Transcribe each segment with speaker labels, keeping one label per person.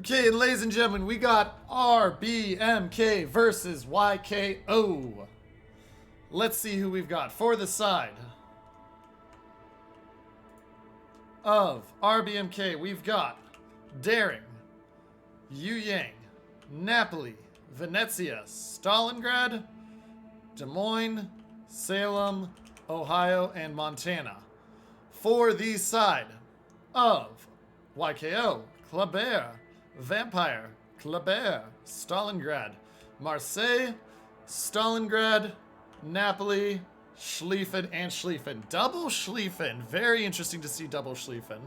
Speaker 1: Okay, and ladies and gentlemen, we got RBMK versus YKO. Let's see who we've got for the side of RBMK. We've got Daring, Yu Yang, Napoli, Venezia, Stalingrad, Des Moines, Salem, Ohio, and Montana. For the side of YKO, Kleber, Vampire, Kleber, Stalingrad, Marseille, Stalingrad, Napoli, Schlieffen, and Schlieffen. Double Schlieffen. Very interesting to see double Schlieffen.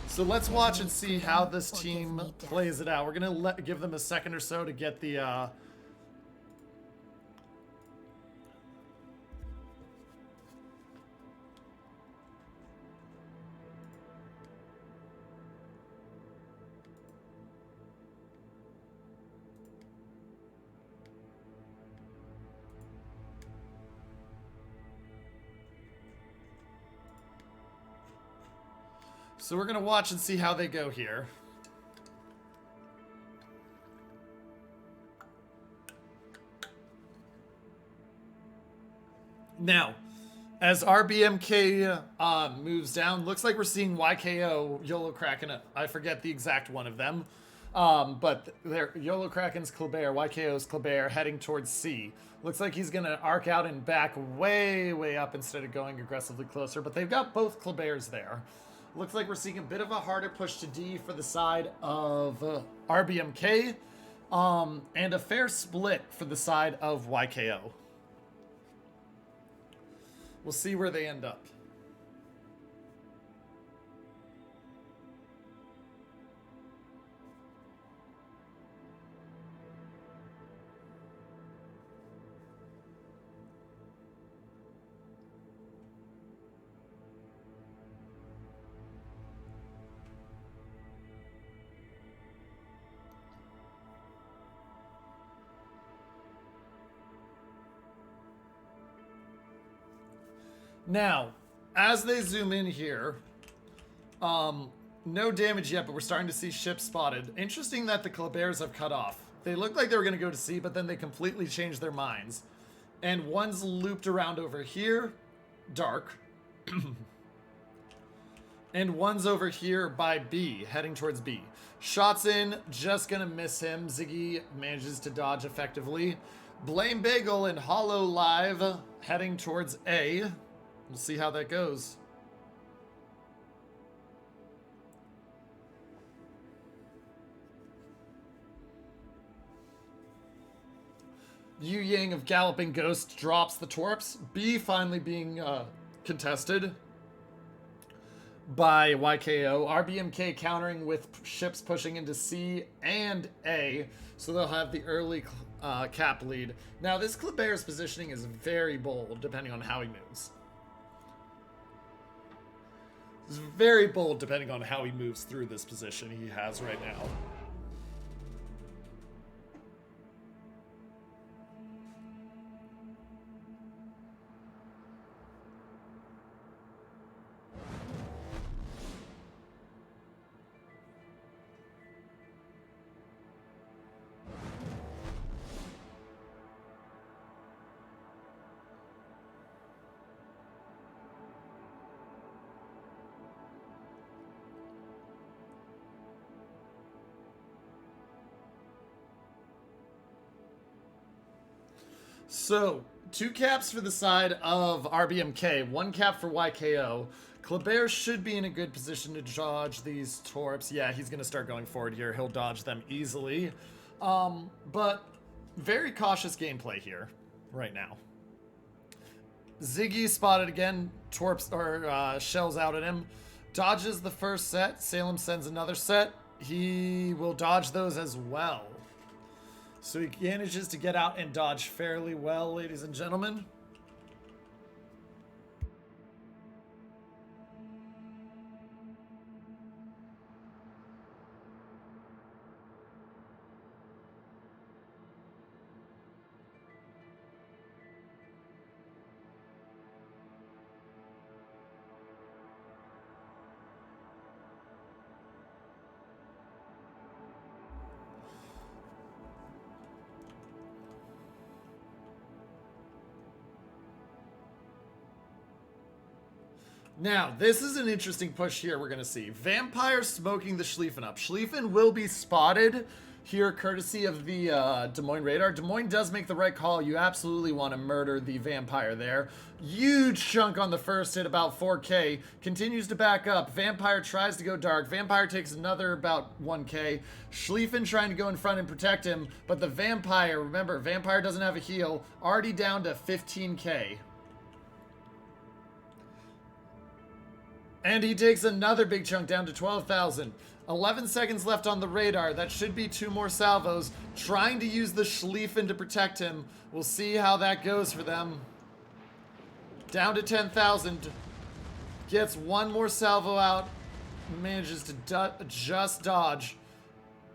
Speaker 1: So let's watch and see how this team plays it out. We're going to give them a second or so to get the... So we're going to watch and see how they go here. Now, as RBMK moves down, looks like we're seeing YKO, YOLO Kraken, I forget the exact one of them. But they're YOLO Kraken's Kleber, YKO's Kleber, heading towards C. Looks like he's going to arc out and back way, way up instead of going aggressively closer. But they've got both Klebers there. Looks like we're seeing a bit of a harder push to D for the side of RBMK, and a fair split for the side of YKO. We'll see where they end up. Now, as they zoom in here, no damage yet, but we're starting to see ships spotted. Interesting that the Klebers have cut off. They looked like they were going to go to sea, but then they completely changed their minds. And one's looped around over here, dark. And one's over here by B, heading towards B. Shots in, just going to miss him. Ziggy manages to dodge effectively. Blame Bagel and Hollow Live heading towards A. We'll see how that goes. Yu Yang of Galloping Ghost drops the Torps. B finally being contested by YKO. RBMK countering with ships pushing into C and A, so they'll have the early cap lead. Now, this Kleber's positioning is very bold, depending on how he moves. It's very bold depending on how he moves through this position he has right now. So, 2 caps for the side of RBMK, 1 cap for YKO. Kleber should be in a good position to dodge these Torps. Yeah, he's going to start going forward here. He'll dodge them easily. But very cautious gameplay here right now. Ziggy spotted again. Torps or shells out at him. Dodges the first set. Salem sends another set. He will dodge those as well. So he manages to get out and dodge fairly well, ladies and gentlemen. Now, this is an interesting push here we're going to see. Vampire smoking the Schlieffen up. Schlieffen will be spotted here courtesy of the Des Moines radar. Des Moines does make the right call. You absolutely want to murder the Vampire there. Huge chunk on the first hit, about 4K. Continues to back up. Vampire tries to go dark. Vampire takes another about 1K. Schlieffen trying to go in front and protect him. But the Vampire, remember, Vampire doesn't have a heal. Already down to 15K. And he takes another big chunk down to 12,000. 11 seconds left on the radar. That should be 2 more salvos. Trying to use the Schlieffen to protect him. We'll see how that goes for them. Down to 10,000. Gets 1 more salvo out. Manages to just dodge.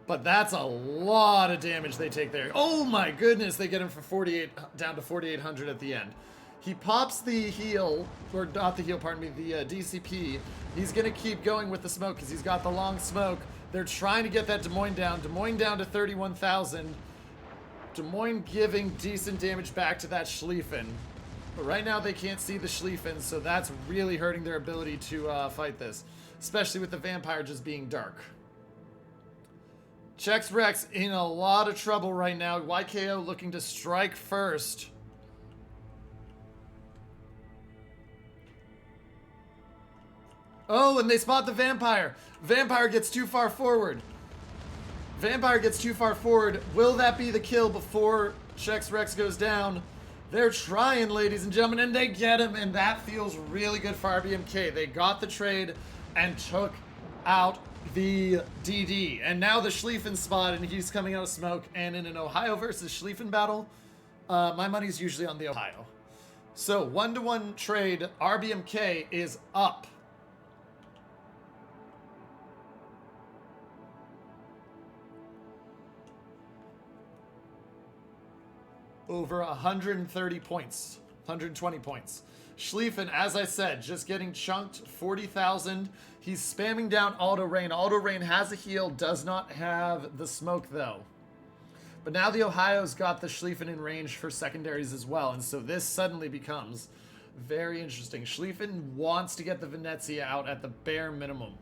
Speaker 1: But that's a lot of damage they take there. Oh my goodness, they get him for 48, down to 4,800 at the end. He pops the heal, or not the heal, pardon me, the DCP. He's going to keep going with the smoke because he's got the long smoke. They're trying to get that Des Moines down. Des Moines down to 31,000. Des Moines giving decent damage back to that Schlieffen. But right now they can't see the Schlieffen, so that's really hurting their ability to fight this. Especially with the Vampire just being dark. Chex Rex in a lot of trouble right now. YKO looking to strike first. Oh, and they spot the Vampire. Vampire gets too far forward. Vampire gets too far forward. Will that be the kill before Chex Rex goes down? They're trying, ladies and gentlemen, and they get him, and that feels really good for RBMK. They got the trade and took out the DD. And now the Schlieffen spot, and he's coming out of smoke. And in an Ohio versus Schlieffen battle, my money's usually on the Ohio. So 1-to-1 trade, RBMK is up. Over 130 points, 120 points. Schlieffen, as I said, just getting chunked, 40,000. He's spamming down Auto Rain. Auto Rain has a heal, does not have the smoke though. But now the Ohio's got the Schlieffen in range for secondaries as well, and so this suddenly becomes very interesting. Schlieffen wants to get the Venezia out at the bare minimum.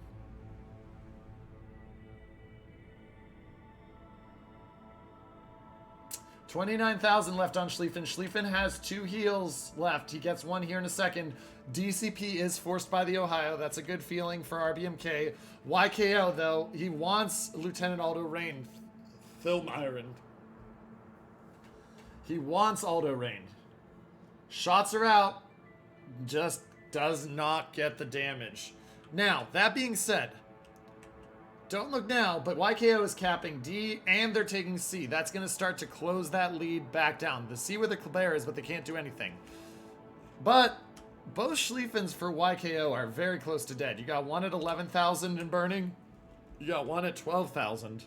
Speaker 1: 29,000 left on Schlieffen. Schlieffen has 2 heals left. He gets 1 here in a second. DCP is forced by the Ohio. That's a good feeling for RBMK. YKO, though, he wants Lieutenant Aldo Rain. Phil Myron. He wants Aldo Rain. Shots are out. Just does not get the damage. Now, that being said, don't look now, but YKO is capping D, and they're taking C. That's going to start to close that lead back down. The C where the Kleber is, but they can't do anything. But both Schlieffens for YKO are very close to dead. You got one at 11,000 and burning. You got one at 12,000.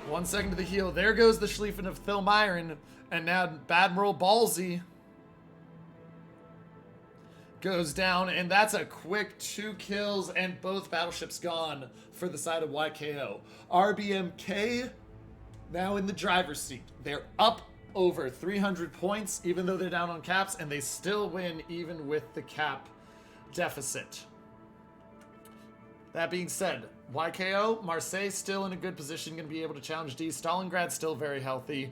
Speaker 1: 1 second to the heal. There goes the Schlieffen of Phil Myron, and now Admiral Ballsy goes down, and that's a quick 2 kills and both battleships gone for the side of YKO. RBMK now in the driver's seat. They're up over 300 points even though they're down on caps, and they still win even with the cap deficit. That being said, YKO, Marseille still in a good position, going to be able to challenge D. Stalingrad still very healthy.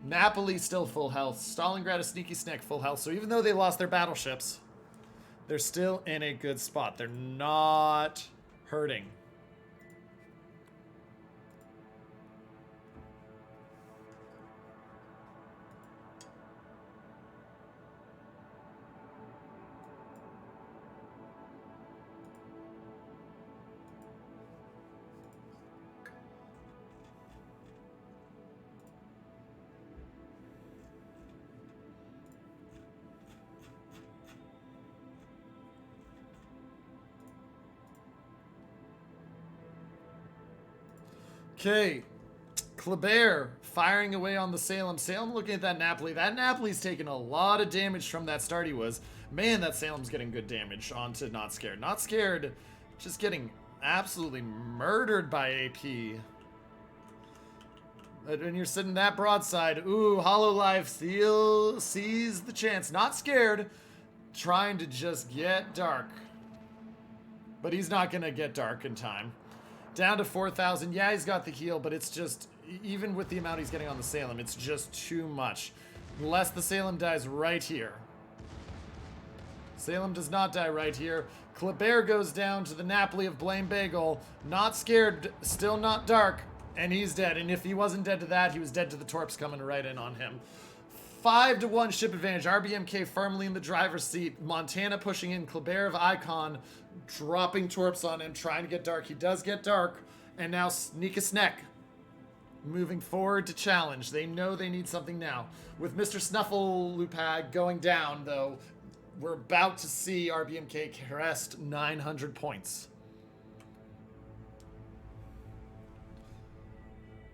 Speaker 1: Napoli still full health. Stalingrad a sneaky snack full health. So even though they lost their battleships, they're still in a good spot. They're not hurting. Okay, Kleber firing away on the Salem. Salem looking at that Napoli. That Napoli's taking a lot of damage from that start he was. Man, that Salem's getting good damage onto Not Scared. Not Scared just getting absolutely murdered by AP. But when you're sitting that broadside, ooh, Hollow Life still sees the chance. Not Scared trying to just get dark. But he's not going to get dark in time. Down to 4,000. Yeah, he's got the heal, but it's just, even with the amount he's getting on the Salem, it's just too much. Unless the Salem dies right here. Salem does not die right here. Kleber goes down to the Napoli of Blame Bagel. Not scared, still not dark, and he's dead. And if he wasn't dead to that, he was dead to the Torps coming right in on him. 5-1 ship advantage. RBMK firmly in the driver's seat. Montana pushing in. Kleber of Icon dropping Torps on him, trying to get dark. He does get dark. And now Sneak a Sneck moving forward to challenge. They know they need something now. With Mr. Snufflelupag going down, though, we're about to see RBMK crest 900 points.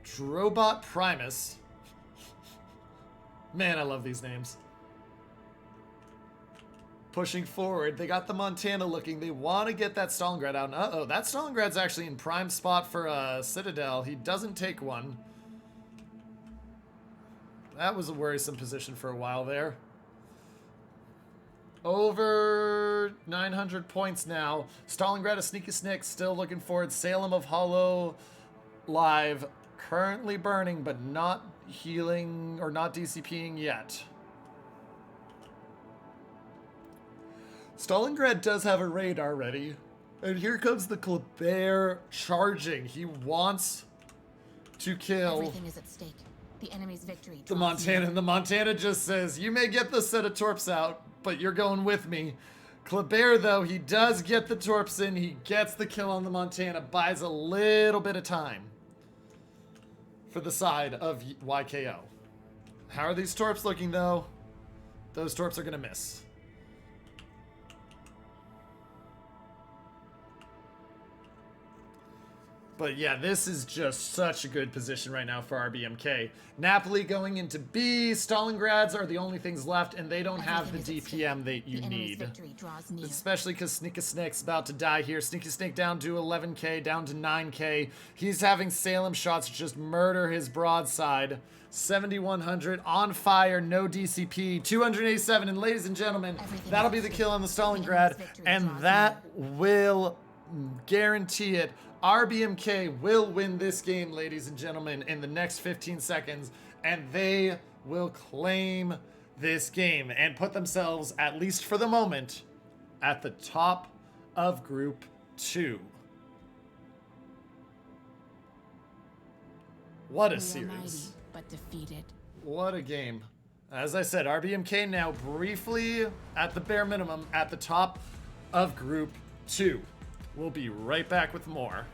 Speaker 1: Drobot Primus. Man, I love these names. Pushing forward. They got the Montana looking. They want to get that Stalingrad out. Uh-oh, that Stalingrad's actually in prime spot for a Citadel. He doesn't take one. That was a worrisome position for a while there. Over 900 points now. Stalingrad of Sneaky Snick still looking forward. Salem of Hollow Live currently burning, but not healing or not DCPing yet. Stalingrad does have a raid already. And here comes the Kleber charging. He wants to kill
Speaker 2: Everything is at stake. The enemy's victory.
Speaker 1: The Montana. And the Montana just says, you may get the set of Torps out, but you're going with me. Kleber, though, he does get the Torps in. He gets the kill on the Montana. Buys a little bit of time for the side of YKO. How are these Torps looking, though? Those Torps are going to miss. But yeah, this is just such a good position right now for RBMK. Napoli going into B. Stalingrads are the only things left, and they don't have the DPM that you need. Especially because Sneaky Snake's about to die here. Sneaky Snake down to 11k, down to 9k. He's having Salem shots just murder his broadside. 7,100 on fire, no DCP, 287, and ladies and gentlemen, that'll be the kill on the Stalingrad, and that will guarantee it. RBMK will win this game, ladies and gentlemen, in the next 15 seconds, and they will claim this game and put themselves, at least for the moment, at the top of Group 2. What a series.
Speaker 2: But defeated.
Speaker 1: What a game. As I said, RBMK now briefly, at the bare minimum, at the top of Group 2. We'll be right back with more.